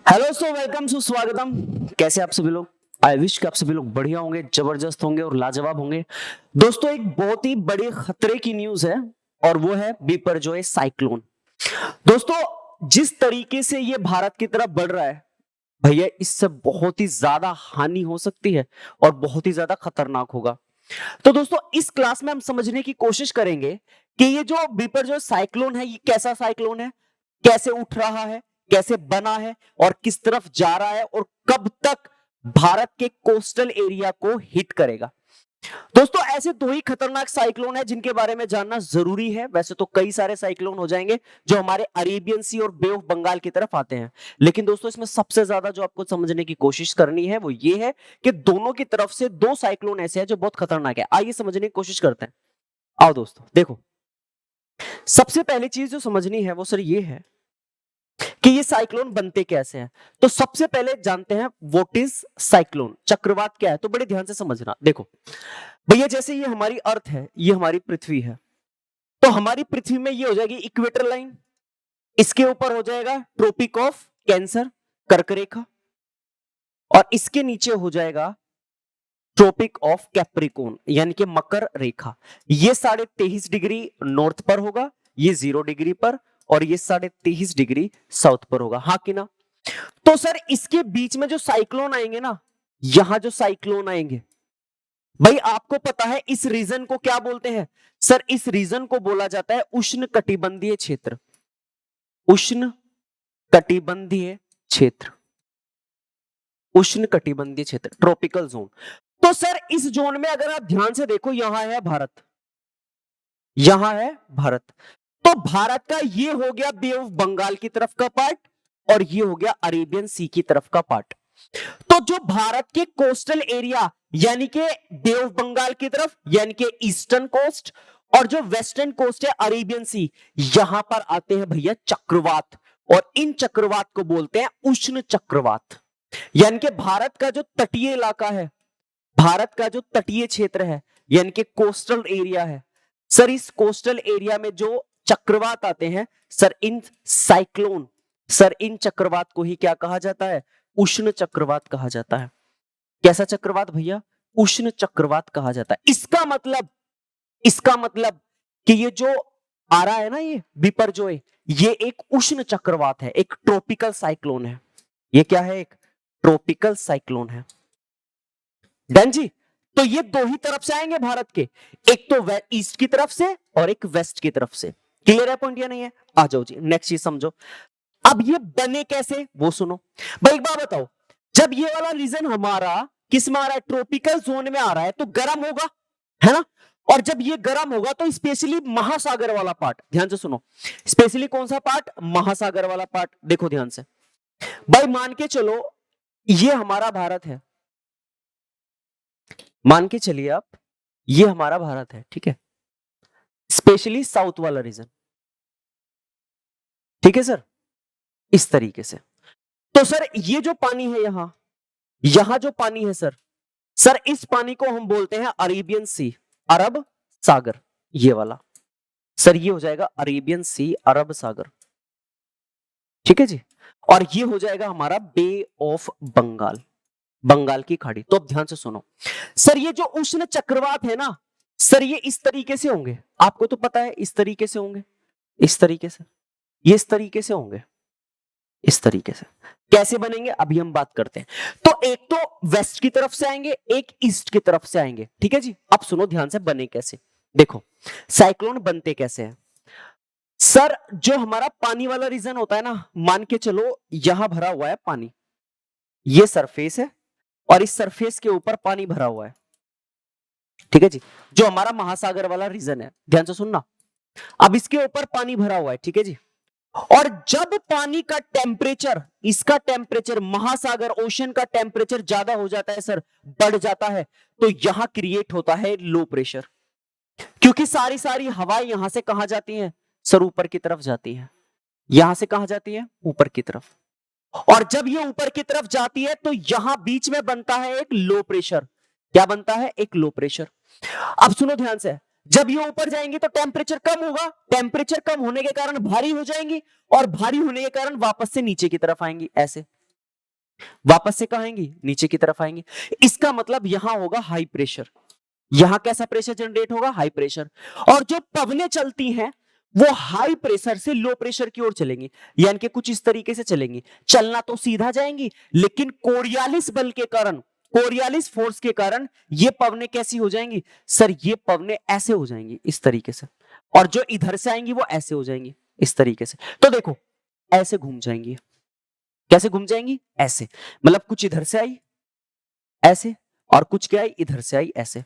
Hello so welcome सुस्वागतम। कैसे आप सभी लोग? आई विश कि आप सभी लोग बढ़िया होंगे, जबरदस्त होंगे और लाजवाब होंगे। दोस्तों, एक बहुत ही बड़े खतरे की न्यूज है और वो है बिपरजॉय साइक्लोन। दोस्तों, जिस तरीके से ये भारत की तरफ बढ़ रहा है, भैया इससे बहुत ही ज्यादा हानि हो सकती है और बहुत ही ज्यादा खतरनाक होगा। तो दोस्तों, इस क्लास में हम समझने की कोशिश करेंगे कि ये जो बिपरजॉय साइक्लोन है, ये कैसा साइक्लोन है, कैसे उठ रहा है, कैसे बना है और किस तरफ जा रहा है और कब तक भारत के कोस्टल एरिया को हिट करेगा। दोस्तों, ऐसे दो ही खतरनाक साइक्लोन है जिनके बारे में जानना जरूरी है। वैसे तो कई सारे साइक्लोन हो जाएंगे जो हमारे अरेबियन सी और बे ऑफ बंगाल की तरफ आते हैं, लेकिन दोस्तों इसमें सबसे ज्यादा जो आपको समझने की कोशिश करनी है वो ये है कि दोनों की तरफ से दो साइक्लोन ऐसे हैं जो बहुत खतरनाक है। आइए समझने की कोशिश करते हैं। आओ दोस्तों, देखो, सबसे पहली चीज जो समझनी है वो सर ये है कि ये साइक्लोन बनते कैसे हैं। तो सबसे पहले जानते हैं व्हाट इज साइक्लोन, चक्रवात क्या है। तो बड़े ध्यान से समझना। देखो भैया, जैसे ये हमारी अर्थ है, ये हमारी पृथ्वी है, तो हमारी पृथ्वी में ये हो जाएगी इक्वेटर लाइन, इसके ऊपर हो जाएगा ट्रॉपिक ऑफ कैंसर, कर्क रेखा, और इसके नीचे हो जाएगा ट्रॉपिक ऑफ कैप्रिकॉर्न यानी कि मकर रेखा। ये 23.5 डिग्री नॉर्थ पर होगा, ये 0 डिग्री पर, और ये 23.5 डिग्री साउथ पर होगा। हाँ कि ना? तो सर इसके बीच में जो साइक्लोन आएंगे ना, यहां जो साइक्लोन आएंगे, भाई आपको पता है इस रीजन को क्या बोलते हैं? सर इस रीजन को बोला जाता है उष्ण कटिबंधीय क्षेत्र। उष्ण कटिबंधीय क्षेत्र, उष्ण कटिबंधीय क्षेत्र, ट्रॉपिकल जोन। तो सर इस जोन में अगर आप ध्यान से देखो, यहां है भारत, यहां है भारत। तो भारत का ये हो गया बे ऑफ बंगाल की तरफ का पार्ट और ये हो गया अरेबियन सी की तरफ का पार्ट। तो जो भारत के कोस्टल एरिया यानी कि बे ऑफ बंगाल की तरफ यानी कि ईस्टर्न कोस्ट, और जो वेस्टर्न कोस्ट है अरेबियन सी, यहां पर आते हैं भैया चक्रवात, और इन चक्रवात को बोलते हैं उष्ण चक्रवात। यानी कि भारत का जो तटीय इलाका है, भारत का जो तटीय क्षेत्र है यानी कि कोस्टल एरिया है, सर इस कोस्टल एरिया में जो चक्रवात आते हैं, सर इन साइक्लोन, सर इन चक्रवात को ही क्या कहा जाता है? उष्ण चक्रवात कहा जाता है। कैसा चक्रवात भैया? उष्ण चक्रवात कहा जाता है। इसका मतलब कि ये जो आ रहा है ना, ये बिपरजॉय, ये एक उष्ण चक्रवात है, एक ट्रॉपिकल साइक्लोन है। ये क्या है? एक ट्रॉपिकल साइक्लोन है। डन जी। तो ये दो ही तरफ से आएंगे भारत के, एक तो ईस्ट की तरफ से और एक वेस्ट की तरफ से। क्लियर है पॉइंट या नहीं है? आ जाओ जी, नेक्स्ट चीज समझो। अब ये बने कैसे वो सुनो। भाई एक बात बताओ, जब ये वाला रीजन हमारा किस में आ रहा है? ट्रॉपिकल जोन में आ रहा है, तो गर्म होगा, है ना? और जब ये गर्म होगा तो स्पेशली महासागर वाला पार्ट, ध्यान से सुनो, स्पेशली कौन सा पार्ट? महासागर वाला पार्ट। देखो ध्यान से भाई, मान के चलो ये हमारा भारत है, मान के चलिए आप, ये हमारा भारत है, ठीक है, स्पेशली साउथ वाला रीजन, ठीक है सर, इस तरीके से। तो सर ये जो पानी है यहां, यहां जो पानी है सर, सर इस पानी को हम बोलते हैं अरेबियन सी, अरब सागर, ये वाला। सर ये हो जाएगा अरेबियन सी, अरब सागर, ठीक है जी। और ये हो जाएगा हमारा बे ऑफ बंगाल, बंगाल की खाड़ी। तो अब ध्यान से सुनो सर, ये जो उष्ण चक्रवात है ना, सर ये इस तरीके से होंगे, आपको तो पता है इस तरीके से होंगे, इस तरीके से, ये इस तरीके से होंगे, इस तरीके से। कैसे बनेंगे अभी हम बात करते हैं। तो एक तो वेस्ट की तरफ से आएंगे, एक ईस्ट की तरफ से आएंगे, ठीक है जी। अब सुनो ध्यान से, बने कैसे। देखो साइक्लोन बनते कैसे हैं। सर जो हमारा पानी वाला रीजन होता है ना, मान के चलो यहां भरा हुआ है पानी, ये सरफेस है और इस सरफेस के ऊपर पानी भरा हुआ है, ठीक है जी। जो हमारा महासागर वाला रीजन है, ध्यान से सुनना, अब इसके ऊपर पानी भरा हुआ है, ठीक है जी। और जब पानी का टेम्परेचर, इसका टेम्परेचर, महासागर ओशन का टेम्परेचर ज्यादा हो जाता है सर, बढ़ जाता है, तो यहां क्रिएट होता है लो प्रेशर, क्योंकि सारी सारी हवाएं यहां से कहां जाती हैं सर? ऊपर की तरफ जाती हैं। यहां से कहां जाती है? ऊपर की तरफ। और जब ये ऊपर की तरफ जाती है तो यहां बीच में बनता है एक लो प्रेशर। क्या बनता है? एक लो प्रेशर। अब सुनो ध्यान से, जब ये ऊपर जाएंगी तो टेम्परेचर कम होगा, टेम्परेचर कम होने के कारण भारी हो जाएंगी, और भारी होने के कारण वापस से नीचे की तरफ आएंगी, ऐसे। वापस से कहां आएंगी, नीचे की तरफ आएंगी। इसका मतलब यहां होगा हाई प्रेशर। यहां कैसा प्रेशर जनरेट होगा, हाई प्रेशर। और जो पवनें चलती हैं वो हाई प्रेशर से लो प्रेशर की ओर चलेंगी, यानी कि कुछ इस तरीके से चलेंगी। चलना तो सीधा जाएंगी, लेकिन कोरियालिस बल के कारण, कोरियालिस फोर्स के कारण ये पवनें कैसी हो जाएंगी सर, ये पवनें ऐसे हो जाएंगी इस तरीके से। और जो इधर से आएंगी वो ऐसे हो जाएंगी इस तरीके से। तो देखो ऐसे घूम जाएंगी। कैसे घूम जाएंगी, ऐसे। मतलब कुछ इधर से आई ऐसे, और कुछ क्या आई, इधर से आई ऐसे।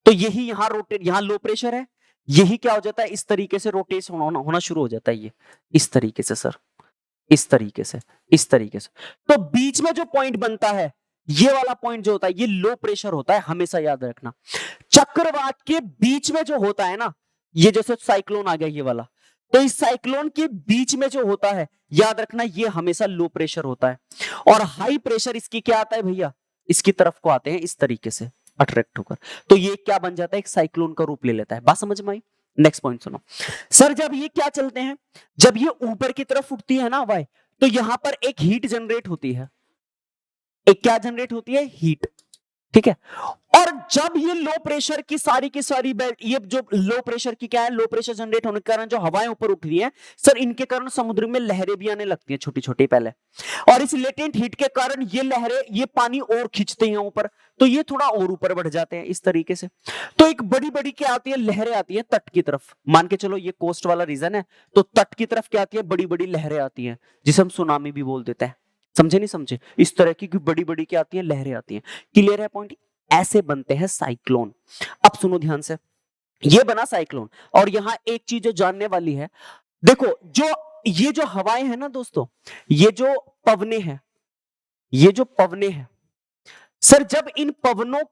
तो यही यहां रोटेट, यहां लो प्रेशर है, यही क्या हो जाता है, इस तरीके से रोटेट होना शुरू हो जाता है ये, इस तरीके से सर, इस तरीके से, इस तरीके से। तो बीच में जो पॉइंट बनता है, ये वाला पॉइंट जो होता है, ये लो प्रेशर होता है, हमेशा याद रखना। चक्रवात के बीच में जो होता है ना, ये जैसे साइक्लोन आ गया ये वाला, तो इस साइक्लोन के बीच में जो होता है, याद रखना ये हमेशा लो प्रेशर होता है। और हाई प्रेशर इसकी क्या आता है भैया, इसकी तरफ को आते हैं इस तरीके से अट्रैक्ट होकर। तो ये क्या बन जाता है, एक साइक्लोन का रूप ले लेता है। बात समझ में आई। नेक्स्ट पॉइंट सुनो सर, जब ये क्या चलते हैं, जब ये ऊपर की तरफ उठती है ना हवाएं, तो यहां पर एक हीट जनरेट होती है। एक क्या जनरेट होती है, हीट। ठीक है। और जब ये लो प्रेशर की सारी बेल्ट, ये जो लो प्रेशर की क्या है, लो प्रेशर जनरेट होने के कारण जो हवाएं ऊपर उठ रही है सर, इनके कारण समुद्र में लहरें भी आने लगती हैं छोटी छोटी पहले। और इस लेटेंट हीट के कारण ये लहरें, ये पानी और खींचते हैं ऊपर, तो ये थोड़ा और ऊपर बढ़ जाते हैं इस तरीके से। तो एक बड़ी बड़ी क्या आती है, लहरें आती है तट की तरफ। मान के चलो ये कोस्ट वाला रीजन है, तो तट की तरफ क्या आती है, बड़ी बड़ी लहरें आती हैं, जिसे हम सुनामी भी बोल देते हैं। समझे नहीं समझे, इस तरह की बड़ी बड़ी क्या आती है, लहरें आती हैं। क्लियर है पॉइंट। ऐसे बनते हैं साइक्लोन। अब सुनो ध्यान से, ये बना साइक्लोन। और यहां एक चीज जो जानने वाली है, देखो जो ये जो हवाएं हैं ना दोस्तों, ये जो पवने हैं, ये जो पवने हैं सर, जब इन पवनों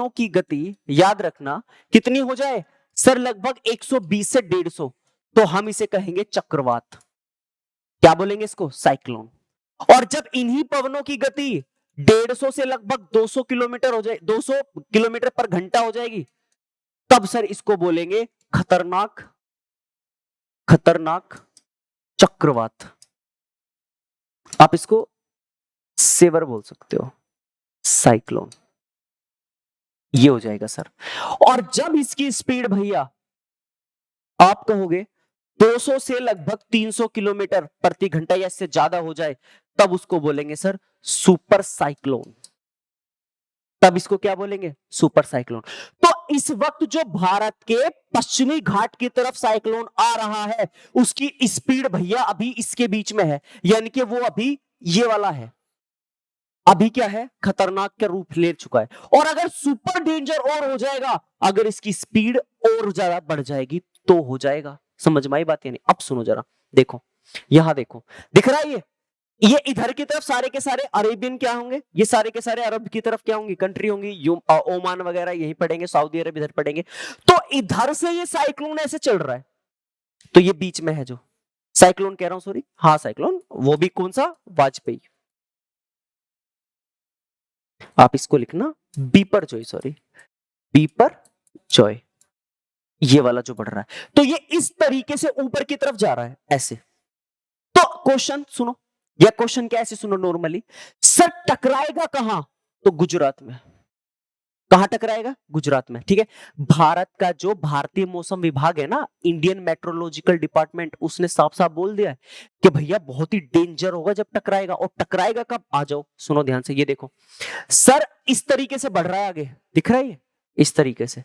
की गति याद रखना कितनी हो जाए सर, लगभग 120 से 150, तो हम इसे कहेंगे चक्रवात। क्या बोलेंगे इसको, साइक्लोन। और जब इन्हीं पवनों की गति 150 से लगभग 200 किलोमीटर हो जाए, 200 किलोमीटर पर घंटा हो जाएगी, तब सर इसको बोलेंगे खतरनाक, खतरनाक चक्रवात। आप इसको सेवर बोल सकते हो, साइक्लोन। ये हो जाएगा सर। और जब इसकी स्पीड भैया आप कहोगे 200 से लगभग 300 किलोमीटर प्रति घंटा या इससे ज्यादा हो जाए, तब उसको बोलेंगे सर सुपर साइक्लोन। तब इसको क्या बोलेंगे, सुपर साइक्लोन। तो इस वक्त जो भारत के पश्चिमी घाट की तरफ साइक्लोन आ रहा है, उसकी स्पीड भैया अभी इसके बीच में है, यानी कि वो अभी ये वाला है, अभी क्या है, खतरनाक का रूप ले चुका है। और अगर सुपर डेंजर और हो जाएगा, अगर इसकी स्पीड और ज्यादा बढ़ जाएगी, तो हो जाएगा। समझ में आई बात या नहीं। अब सुनो जरा, देखो यहां देखो, दिख रहा है ये इधर की तरफ सारे के सारे अरेबियन क्या होंगे, ये सारे के सारे अरब की तरफ क्या होंगी, कंट्री होंगी, ओमान वगैरह यही पड़ेंगे, सऊदी अरब इधर पड़ेंगे। तो इधर से ये साइक्लोन ऐसे चल रहा है, तो ये बीच में है जो साइक्लोन कह रहा हूं, सॉरी, हाँ साइक्लोन, वो भी कौन सा, वाजपेयी। आप इसको लिखना beeper Joy, sorry beeper Joy, ये वाला जो बढ़ रहा है, तो ये इस तरीके से ऊपर की तरफ जा रहा है ऐसे। तो क्वेश्चन सुनो, या क्वेश्चन क्या ऐसे सुनो नॉर्मली, सर टकराएगा कहां, तो गुजरात में। कहां टकराएगा, गुजरात में। ठीक है। भारत का जो भारतीय मौसम विभाग है ना, इंडियन मेट्रोलॉजिकल डिपार्टमेंट, उसने साफ साफ बोल दिया है कि भैया बहुत ही डेंजर होगा जब टकराएगा। और टकराएगा कब, आ जाओ सुनो ध्यान से, ये देखो सर इस तरीके से बढ़ रहा है आगे, दिख रहा है ये इस तरीके से,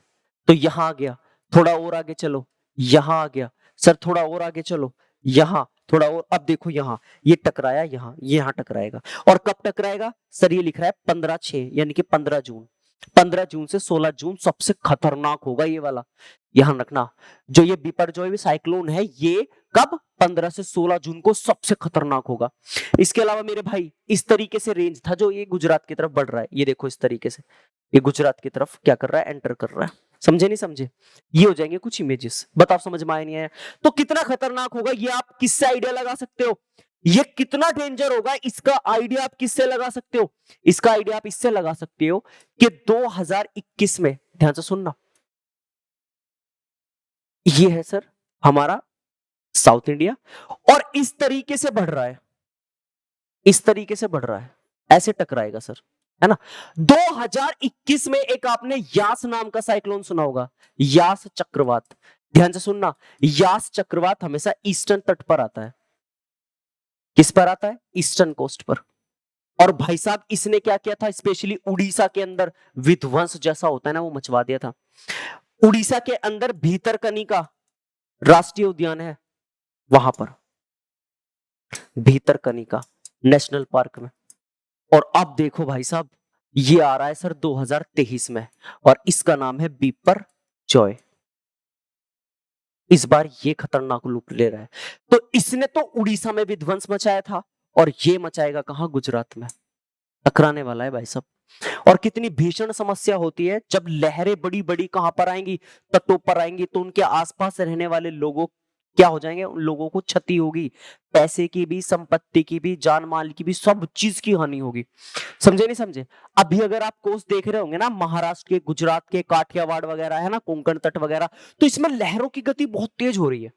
तो यहां आ गया, थोड़ा और आगे चलो, यहां आ गया सर, थोड़ा और आगे चलो, यहां थोड़ा और, अब देखो यहां ये टकराया, यहां ये यहां टकराएगा। और कब टकराएगा सर, ये लिख रहा है 15/6 यानी कि 15 जून। 15 जून से 16 जून सबसे खतरनाक होगा ये वाला, ध्यान रखना। जो ये बिपरजॉय साइक्लोन है, ये कब, 15 से 16 जून को सबसे खतरनाक होगा। इसके अलावा मेरे भाई इस तरीके से रेंज था जो ये गुजरात की तरफ बढ़ रहा है, ये देखो इस तरीके से ये गुजरात की तरफ क्या कर रहा है, एंटर कर रहा है। समझे नहीं समझे, ये हो जाएंगे कुछ इमेजेस। बताओ समझ में आया नहीं आया। तो कितना खतरनाक होगा ये आप किससे आइडिया लगा सकते हो, ये कितना डेंजर होगा इसका आइडिया आप किससे लगा सकते हो, इसका आइडिया आप इससे लगा सकते हो कि 2021 में, ध्यान से सुनना, ये है सर हमारा साउथ इंडिया, और इस तरीके से बढ़ रहा है, इस तरीके से बढ़ रहा है, ऐसे टकराएगा सर, है ना। 2021 में एक आपने यास नाम का साइक्लोन सुना होगा, यास चक्रवात। ध्यान से सुनना, यास चक्रवात हमेशा ईस्टर्न तट पर आता है। किस पर आता है? ईस्टर्न कोस्ट पर। और भाई साहब इसने क्या किया था, स्पेशली उड़ीसा के अंदर विध्वंस जैसा होता है ना, वो मचवा दिया था। उड़ीसा के अंदर भीतरकनिका राष्ट्रीय उद्यान है, वहां पर भीतरकनिका नेशनल पार्क में। और अब देखो भाई साहब, ये आ रहा है सर 2023 में, और इसका नाम है बीपर जॉय। इस बार ये खतरनाक रूप ले रहा है। तो इसने तो उड़ीसा में विध्वंस मचाया था, और ये मचाएगा कहां? गुजरात में। टकराने वाला है भाई साहब। और कितनी भीषण समस्या होती है जब लहरें बड़ी बड़ी कहां पर आएंगी? तटों पर आएंगी, तो उनके आसपास रहने वाले लोगों क्या हो जाएंगे? उन लोगों को क्षति होगी, पैसे की भी, संपत्ति की भी, जान माल की भी, सब चीज की हानि होगी। समझे नहीं समझे? अभी अगर आप कोस्ट देख रहे होंगे ना, महाराष्ट्र के, गुजरात के, काठियावाड़ वगैरह है ना, कोंकण तट वगैरह, तो इसमें लहरों की गति बहुत तेज हो रही है।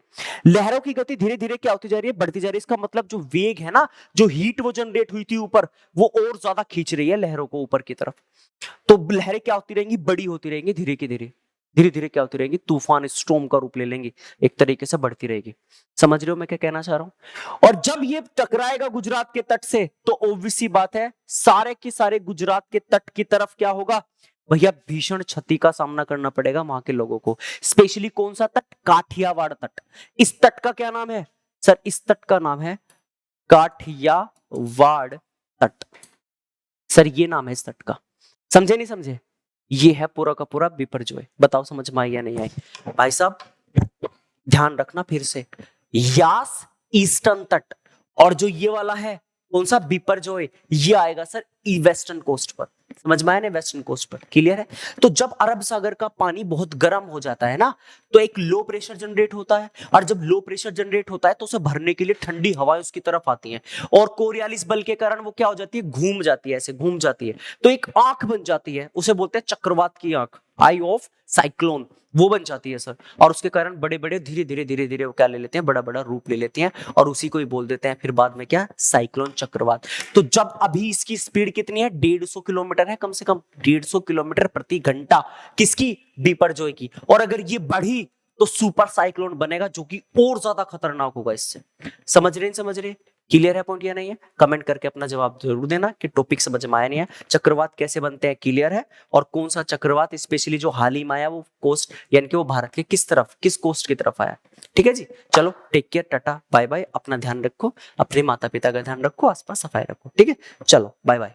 लहरों की गति धीरे धीरे क्या होती जा रही है? बढ़ती जा रही है। इसका मतलब जो वेग है ना, जो हीट वो जनरेट हुई थी ऊपर, वो और ज्यादा खींच रही है लहरों को ऊपर की तरफ। तो लहरें क्या होती रहेंगी? बड़ी होती रहेंगी, धीरे की धीरे, धीरे धीरे क्या होती रहेंगी? तूफान, स्टॉर्म का रूप ले लेंगी, एक तरीके से बढ़ती रहेगी। समझ रहे हो मैं क्या कहना चाह रहा हूं? और जब ये टकराएगा गुजरात के तट से, तो ऑब्वियस सी बात है, सारे के सारे गुजरात के तट की तरफ क्या होगा भैया? भीषण क्षति का सामना करना पड़ेगा वहां के लोगों को। स्पेशली कौन सा तट? काठियावाड़ तट। इस तट का क्या नाम है सर? इस तट का नाम है काठियावाड़ तट। सर ये नाम है इस तट का। समझे नहीं समझे? ये है पूरा का पूरा बिपरजॉय। बताओ समझ में आई या नहीं आई? भाई साहब ध्यान रखना फिर से, यास ईस्टर्न तट, और जो ये वाला है कौन सा? बिपरजॉय, ये आएगा सर वेस्टर्न कोस्ट पर। समझ में आया ना? वेस्टर्न कोस्ट पर। क्लियर है? तो जब अरब सागर का पानी बहुत गर्म हो जाता है ना, तो एक लो प्रेशर जनरेट होता है, और जब लो प्रेशर जनरेट होता है तो उसे भरने के लिए ठंडी हवाएं उसकी तरफ आती हैं, और कोरियालिस बल के कारण वो क्या हो जाती है? घूम जाती है, ऐसे घूम जाती है, तो एक आंख बन जाती है, उसे बोलते हैं चक्रवात की आंख, आई ऑफ साइक्लोन, वो बन जाती है सर। और उसके कारण बड़े बड़े धीरे धीरे धीरे धीरे वो क्या ले लेते हैं? बड़ा बड़ा रूप ले लेते हैं, और उसी को ही बोल देते हैं फिर बाद में क्या? साइक्लोन, चक्रवात। तो जब अभी इसकी स्पीड कितनी है? 150 किलोमीटर है, कम से कम 150 किलोमीटर प्रति घंटा। किसकी? बिपरजॉय की। और अगर ये बढ़ी तो सुपर साइक्लोन बनेगा, जो कि और ज्यादा खतरनाक होगा इससे। समझ रहे? समझ रहे? क्लियर है पॉइंट या नहीं है? कमेंट करके अपना जवाब जरूर देना कि टॉपिक समझ में आया नहीं है। चक्रवात कैसे बनते हैं क्लियर है, और कौन सा चक्रवात स्पेशली जो हाल ही में आया वो कोस्ट, यानी कि वो भारत के किस तरफ, किस कोस्ट की तरफ आया। ठीक है जी, चलो take care, tata bye bye, अपना ध्यान रखो, अपने माता पिता का ध्यान रखो, आसपास सफाई रखो। ठीक है, चलो बाय बाय।